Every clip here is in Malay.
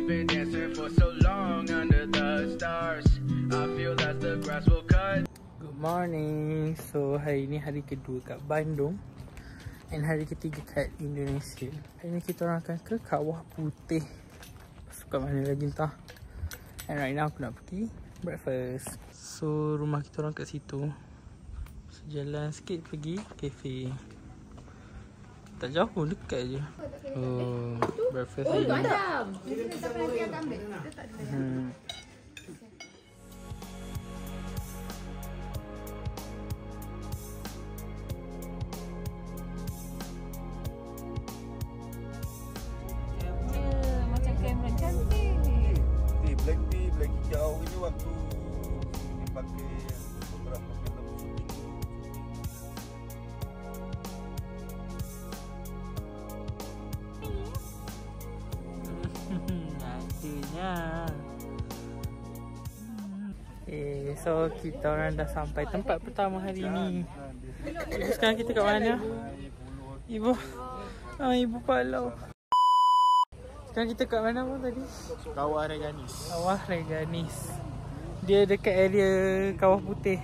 we've been dancing for so long under the stars. I feel that the grass will cut. Good morning. So hari ni hari kedua kat Bandung and hari ketiga kat Indonesia. Hari ni kita orang akan ke Kawah Putih. Kat mana lagi entah. And right now aku nak pergi breakfast. So rumah kita orang kat situ. Jalan sikit pergi kafe. Tak jauh pun, dekat je. Oh, breakfast hari ni. Macam kamera cantik. Black tea, black hijau ini waktu dipakai beberapa film syuting. Nantinya. So kita orang dah sampai tempat pertama hari ni. Sekarang kita kat mana? Ibu. Ibu Palau. Sekarang kita kat mana pun tadi? Kawah Reganis. Kawah Reganis. Dia dekat area Kawah Putih.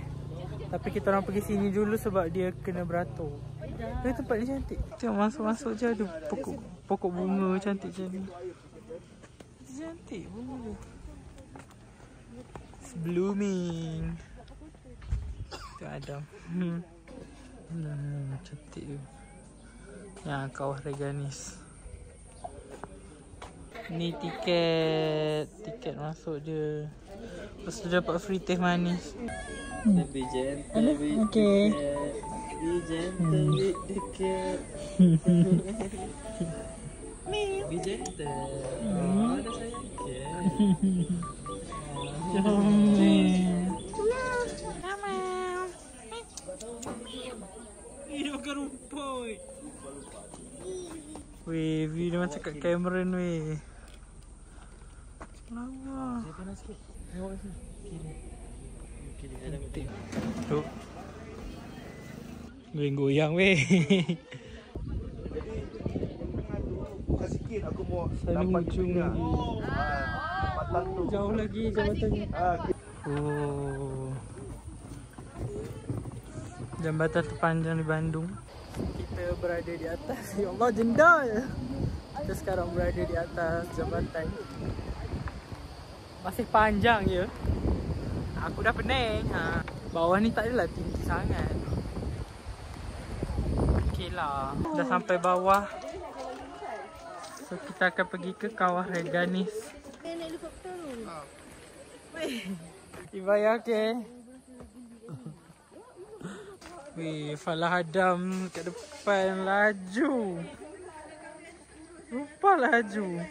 Tapi kita orang pergi sini dulu sebab dia kena beratur. Tapi tempat dia cantik. Tengok masuk-masuk je ada pokok bunga cantik macam ni. Cantik bunga dia. It's blooming. Tengok Adam. Cantik tu. Ya, Kawah Reganis. Ni tiket masuk dia. Lepas tu dapat free teh manis. Be gentle with Okay. Be gentle with the cat. Be gentle. Oh, dah sayang cat. Dia makan rumput. Weh, view dia macam kat Cameron weh. Lama. Saya panas sikit. Tengok sini. Kiri. Ada betul. Tu. Goyang weh. Jadi buka sikit aku mau Sana dapat hujung juga. lagi. Jambatan tu. Jauh lagi jambatannya. Oh. Jambatan terpanjang di Bandung. Kita berada di atas. Ya Allah, jendal. Kita sekarang berada di atas jambatan. Masih panjang je. Aku dah pening. Bawah ni tak adalah tinggi sangat. Okey lah. Dah sampai bawah. So kita akan pergi ke Kawah Reganis. Naik helikopter tu. Ibaya ke? Weh, Falah Adam kat depan laju. Lupa laju.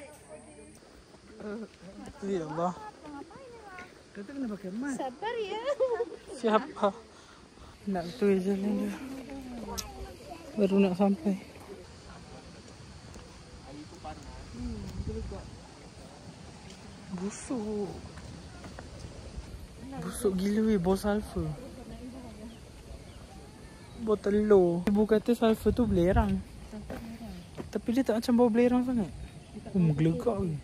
Ya Allah. Kata kena pakai mask. Sabar ya. Siapa? Nak betul jalan dia. Baru nak sampai. Busuk. Busuk gila weh, bau sulfur. Bau telur. Ibu kata sulfur tu belerang. Tapi dia tak macam bau belerang sangat. Menggelegak weh.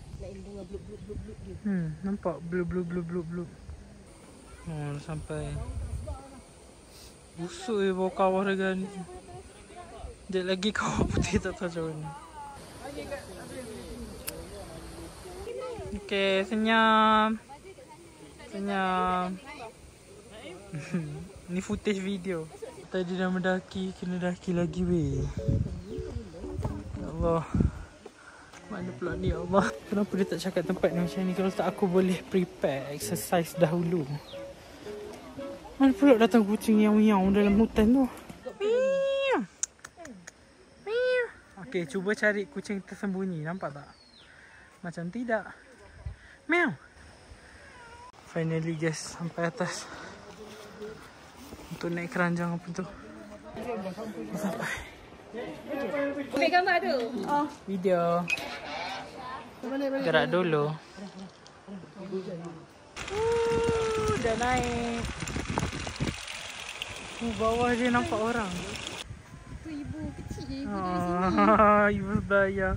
Nampak blub. Dah sampai. Busuk je bawah Kawah Reganis. Sekejap lagi Kawah Putih tak tahu macam mana. Okay, senyum. Ni footage video. Tadi dah mendaki, kena daki lagi weh. Ya Allah. Mana pula ni ya Allah. Kenapa dia tak cakap tempat ni macam ni? Kalau tak aku boleh prepare exercise dahulu. Mana pula datang kucing yang dalam hutan tu. Okay, cuba cari kucing tersembunyi. Nampak tak? Macam tidak. Meow. Finally guys, sampai atas. Untuk naik keranjang apa tu. Sampai. Ambil gambar tu. Video. Gerak dulu. Dah naik. Bawah dia nampak orang. Tu ibu kecil. Ibu sebaya.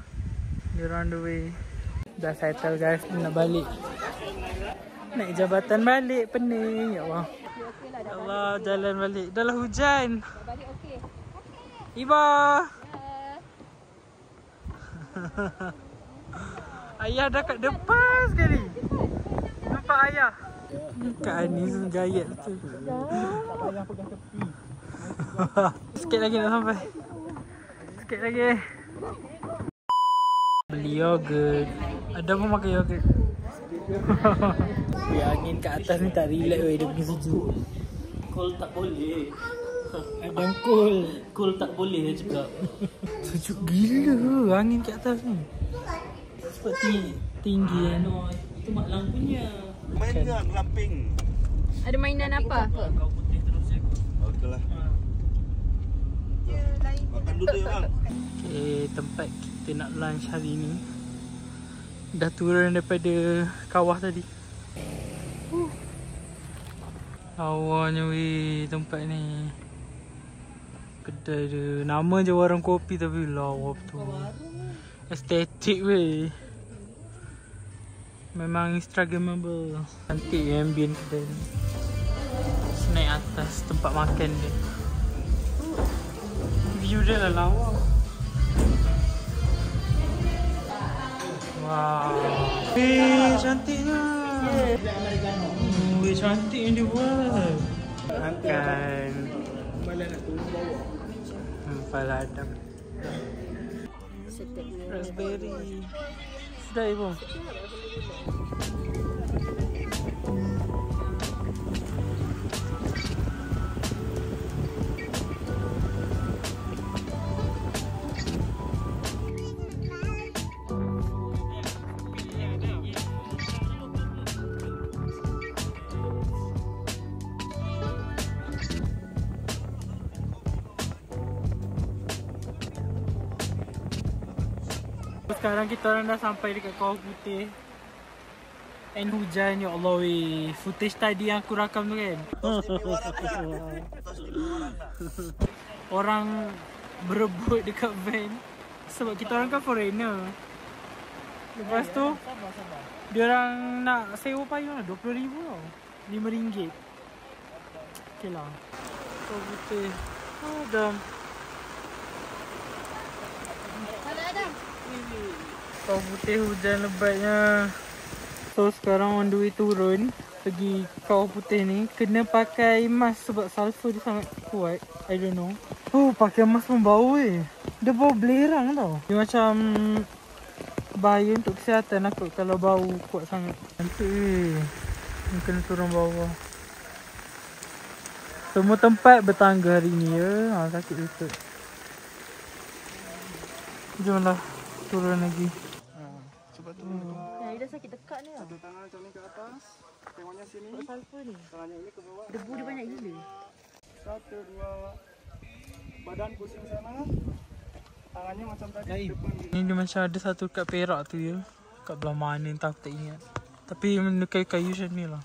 Dia on the way. Dah settle guys, nak balik. Naik jabatan balik, pening. Ya Allah. Ya Allah, jalan balik. Dah lah hujan. Balik okey. Iba. Ayah dah kat depan sekali. Nampak ayah? Kak Anis gayat tu. Ayah pegang tepi. Sikit lagi nak sampai. Sikit lagi. Beli yogurt. Ada pun makan yogurt. Angin kat atas ni tak relax weh, dia punya sejuk. Cool tak boleh. Ada cool. Cool tak boleh dia cakap. Sejuk gila angin kat atas ni. Sebab tinggi kan. No, itu mak lampunya. Mainan ramping. Ada mainan apa? Kau putih terus je. Okey lah. Makan dulu ya bang. Okay, tempat kita nak lunch hari ni. Dah turun daripada kawah tadi. Awalnya weh tempat ni. Kedai dia. Nama je warung kopi tapi lawa betul. Estetik weh. Memang instagramable. Cantik ambient kedai ni. Naik atas tempat makan dia. View dia lah lawa. Wow. Cantiknya. Cantik yang dia buat. Makan. Pala Adam. Raspberry. Sudah ibu. Sekarang kita orang dah sampai dekat Kawah Putih. And hujan, ya Allah weh. Footage tadi yang aku rakam tu kan. Orang berebut dekat van. Sebab kita orang kan foreigner. Lepas tu dia orang nak sewa payung lah, RM20,000 tau. RM5. Okay lah. Kawah Putih. Adam. Kawah Putih hujan lebatnya. So sekarang on the way turun pergi Kawah Putih ni. Kena pakai mask sebab sulfur dia sangat kuat. I don't know. Oh, pakai mask pun bau weh. Dia bau belerang tau. Dia macam bahaya untuk kesihatan aku kalau bau kuat sangat. Nanti weh, kena turun bawah. Semua tempat bertangga hari ni ya. Sakit lutut. Jomlah turun lagi. Cuba turun dekat. Dia dah sakit dekat ni. Satu tangan macam ni ke atas. Tengoknya sini. Sulfur ni. Tangannya ini ke bawah. Debu dia banyak gila. 1, 2. Badan pusing sana. Tangannya macam tadi depan. Ni dia macam ada satu kat Perak tu ya. Kat belah mana entah aku tak ingat. Tapi benda kayu-kayu macam ni lah.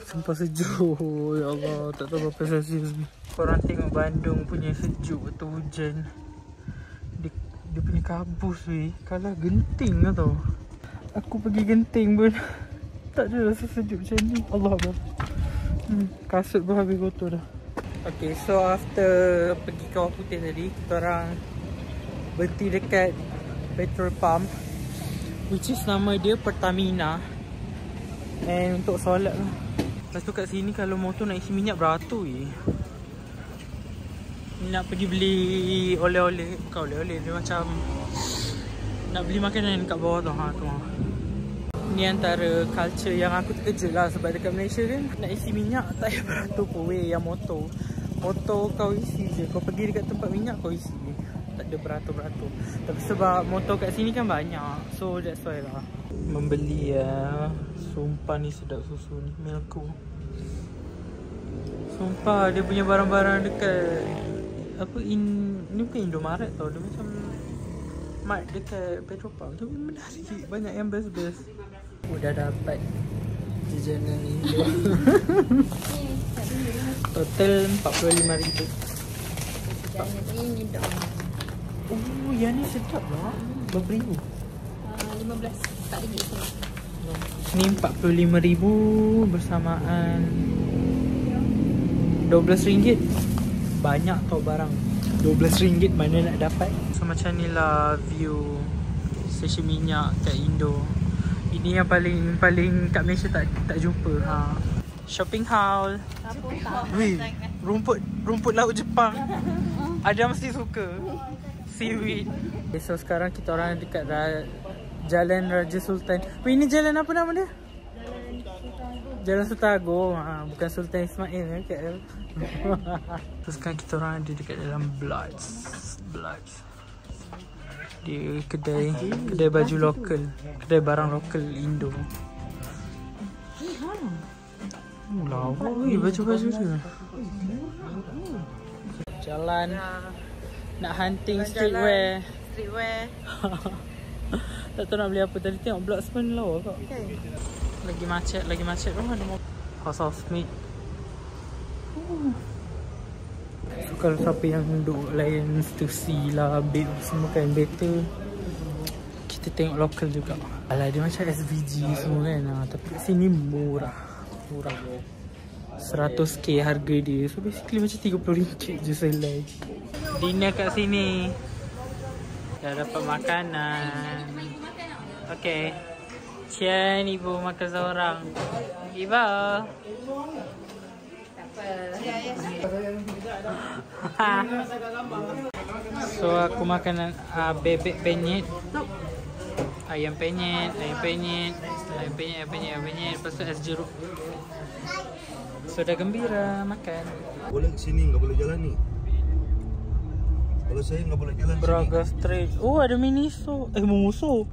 Sumpah sejuk. Ya Allah, tak tahu berapa Celsius ni. Korang tengok Bandung punya sejuk waktu hujan. Dia punya kabus weh. Kalah Genting lah tau. Aku pergi Genting pun tak ada rasa sejuk macam ni. Allah Allah. Kasut pun habis kotor dah. Okay, so after pergi Kawah Putih tadi, kita orang berhenti dekat petrol pump, which is nama dia Pertamina. And untuk solat lah. Lepas tu kat sini kalau motor nak isi minyak beratur je. Nak pergi beli oleh-oleh. Bukan oleh-oleh, dia macam nak beli makanan kat bawah tu. Tu ni antara culture yang aku terkejut lah. Sebab dekat Malaysia kan nak isi minyak tak payah beratur pun weh. Yang motor kau isi je. Kau pergi dekat tempat minyak kau isi je. Tak ada beratur-beratur. Tapi sebab motor kat sini kan banyak, so that's why lah. Membeli ya. Sumpah ni sedap susu ni, Milko. Sumpah dia punya barang-barang dekat apa ni bukan Indomaret tau. Dia macam mart dekat petrol pump. Tapi menarik, banyak yang best-best. Udah dapat jajanan ni. Total RM45,000. Ini dong. Oh, yang ni sedap lah. Berapa ribu? Tak ringgit. Ni 45,000 bersamaan RM12. Banyak tau barang. RM12 mana nak dapat. So macam ni lah view stesen minyak kat Indo. Ini yang paling kat Malaysia tak jumpa. Shopping haul. Wih, rumput laut Jepang. Ada mesti suka. Seaweed. Okay, so sekarang kita orang dekat Jalan Raja Sultan. Weh, ini jalan apa nama dia? Jalan Sultan Agong. Bukan Sultan Ismail KL. So sekarang kita orang ada dekat dalam Bloods. Di kedai baju lokal, kedai barang lokal Indo. Lawa baju-baju dia. Jalan nak hunting streetwear. Tak tahu nak beli apa. Tadi tengok Bloods pun lawa kak. Lagi macet tu ada House of Smith. So kalau siapa yang duduk layan Stussy lah, Babe semua kan better, kita tengok lokal juga. Alah dia macam SVG semua kan. Tapi kat sini murah 100k harga dia. So basically macam RM30 je selai. Dinner kat sini. Dah dapat makanan. Okay. Cian ibu makan seorang. Ibu. So aku makan bebek penyet, ayam penyet, lepas tu es jeruk. So dah gembira makan. Boleh sini, nggak boleh jalan ni. Kalau saya nggak boleh jalan Braga Street. Oh ada Miniso. Mumuso.